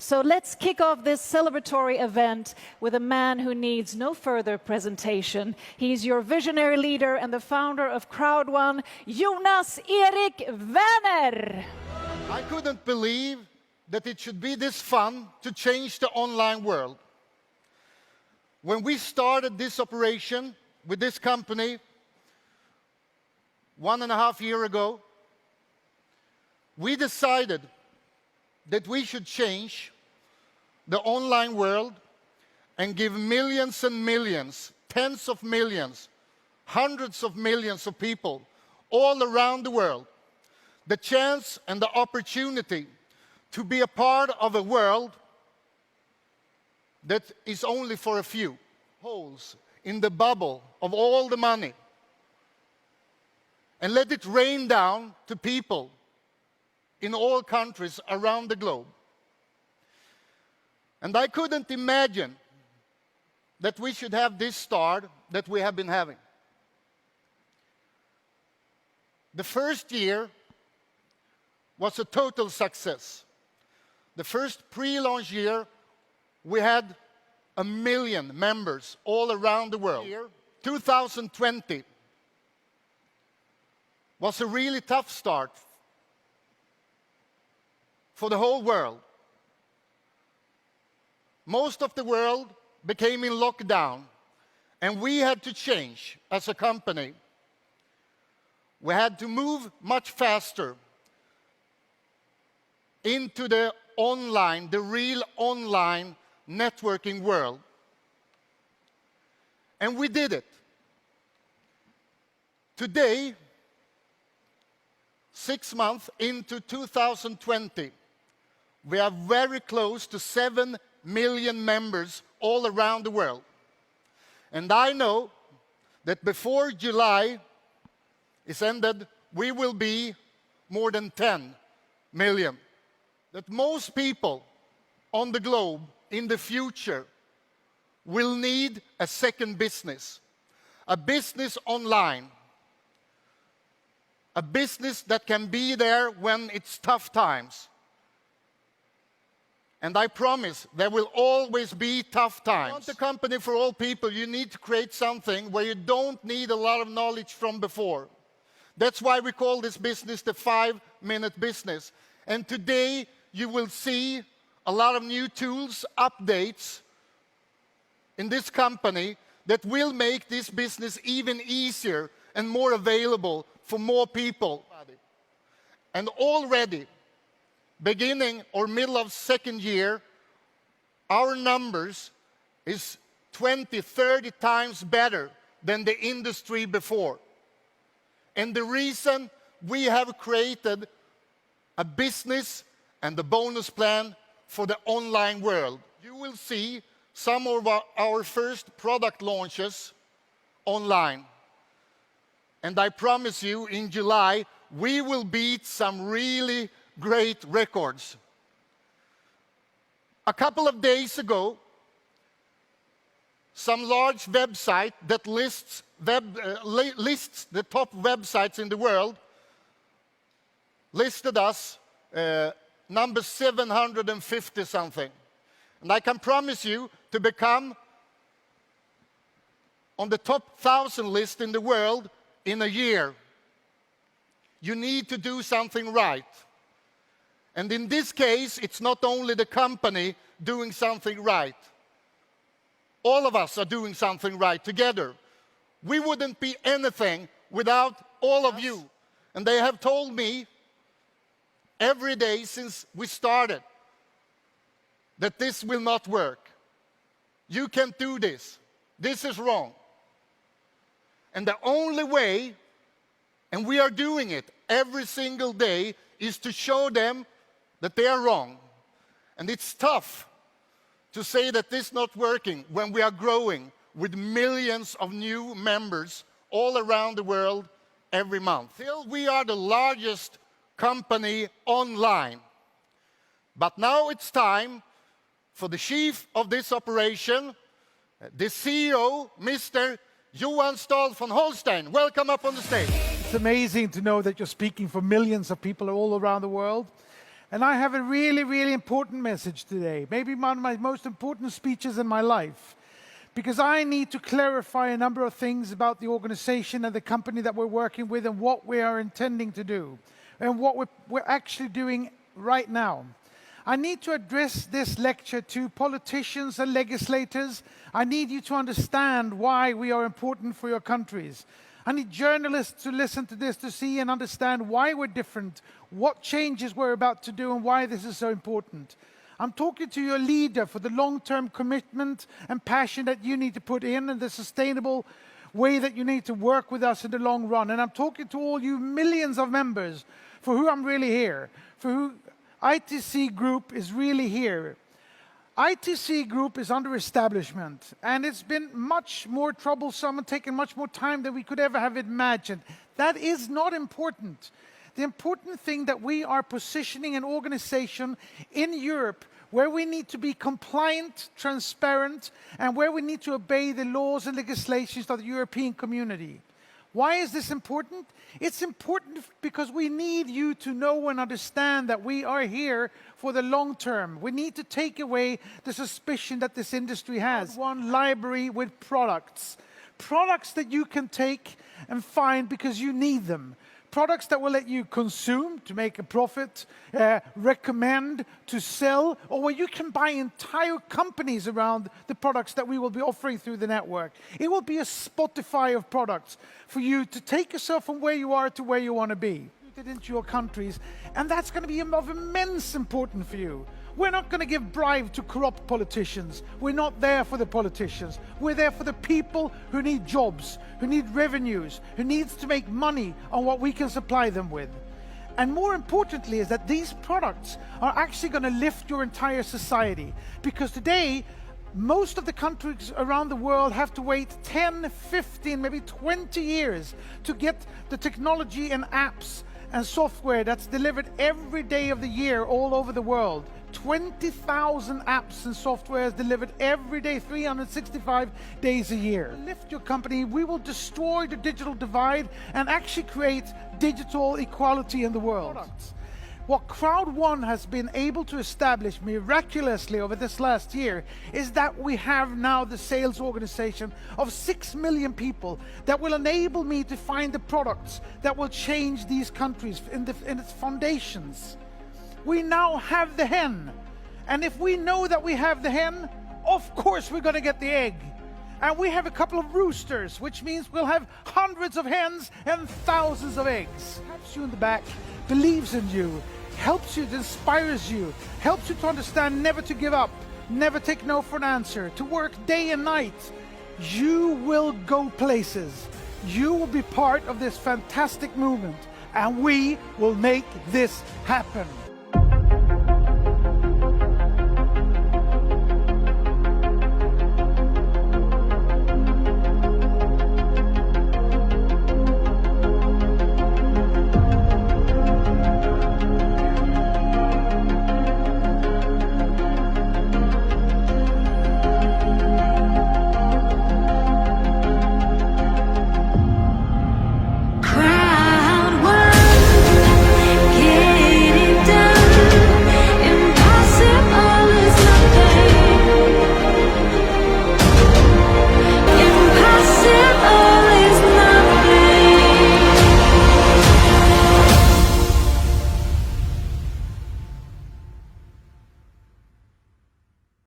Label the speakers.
Speaker 1: So let's kick off this celebratory event with a man who needs no further presentation. He's your visionary leader and the founder of Crowd1, Jonas-Erik Werner.
Speaker 2: I couldn't believe that it should be this fun to change the online world. When we started this operation with this company 1.5 years ago, we decided that we should change the online world and give millions and millions, tens of millions, hundreds of millions of people all around the world the chance and the opportunity to be a part of a world that is only for a few. Holes in the bubble of all the money. And let it rain down to people in all countries around the globe. And I couldn't imagine that we should have this start that we have been having. The first year was a total success. The first pre-launch year, we had 1 million members all around the world. 2020 was a really tough start for the whole world. Most of the world became in lockdown, and we had to change as a company. We had to move much faster into the online, the real online networking world. And we did it. Today, 6 months into 2020, we are very close to 7 million members all around the world. And I know that before July is ended, we will be more than 10 million. That most people on the globe in the future will need a second business, a business online, a business that can be there when it's tough times. And I promise there will always be tough times. If you want a company for all people, you need to create something where you don't need a lot of knowledge from before. That's why we call this business the 5-minute business. And today you will see a lot of new tools, updates in this company that will make this business even easier and more available for more people. And already, beginning or middle of second year, our numbers is 20, 30 times better than the industry before. And the reason we have created a business and a bonus plan for the online world. You will see some of our first product launches online. And I promise you, in July, we will beat some really great records. A couple of days ago, some large website that lists the top websites in the world listed us number 750 something. And I can promise you, to become on the top 1,000 list in the world in a year, you need to do something right. And in this case, it's not only the company doing something right. All of us are doing something right together. We wouldn't be anything without all of you. And they have told me every day since we started that this will not work. You can't do this. This is wrong. And the only way, and we are doing it every single day, is to show them that they are wrong. And it's tough to say that this is not working when we are growing with millions of new members all around the world every month. Still, we are the largest company online. But now it's time for the chief of this operation, the CEO, Mr. Johan Stahl von Holstein. Welcome up on the stage.
Speaker 3: It's amazing to know that you're speaking for millions of people all around the world. And I have a really, really important message today. Maybe one of my most important speeches in my life. Because I need to clarify a number of things about the organization and the company that we're working with and what we are intending to do. And what we're actually doing right now. I need to address this lecture to politicians and legislators. I need you to understand why we are important for your countries. I need journalists to listen to this to see and understand why we're different, what changes we're about to do, and why this is so important. I'm talking to your leader for the long-term commitment and passion that you need to put in and the sustainable way that you need to work with us in the long run. And I'm talking to all you millions of members for who I'm really here, for who ITC Group is really here. ITC Group is under establishment, and it's been much more troublesome and taken much more time than we could ever have imagined. That is not important. The important thing that we are positioning an organization in Europe where we need to be compliant, transparent, and where we need to obey the laws and legislations of the European community. Why is this important? It's important because we need you to know and understand that we are here for the long term. We need to take away the suspicion that this industry has. One library with products. Products that you can take and find because you need them. Products that will let you consume to make a profit, recommend to sell, or where you can buy entire companies around the products that we will be offering through the network. It will be a Spotify of products for you to take yourself from where you are to where you want to be. It into your countries, and that's going to be of immense importance for you. We're not going to give bribe to corrupt politicians. We're not there for the politicians. We're there for the people who need jobs, who need revenues, who needs to make money on what we can supply them with. And more importantly is that these products are actually going to lift your entire society. Because today, most of the countries around the world have to wait 10, 15, maybe 20 years to get the technology and apps and software that's delivered every day of the year all over the world. 20,000 apps and software is delivered every day, 365 days a year. Lift your company, we will destroy the digital divide and actually create digital equality in the world. What Crowd1 has been able to establish miraculously over this last year is that we have now the sales organization of 6 million people that will enable me to find the products that will change these countries in its foundations. We now have the hen. And if we know that we have the hen, of course we're going to get the egg. And we have a couple of roosters, which means we'll have hundreds of hens and thousands of eggs. Helps you in the back, believes in you, helps you, inspires you, helps you to understand never to give up, never take no for an answer, to work day and night. You will go places. You will be part of this fantastic movement, and we will make this happen.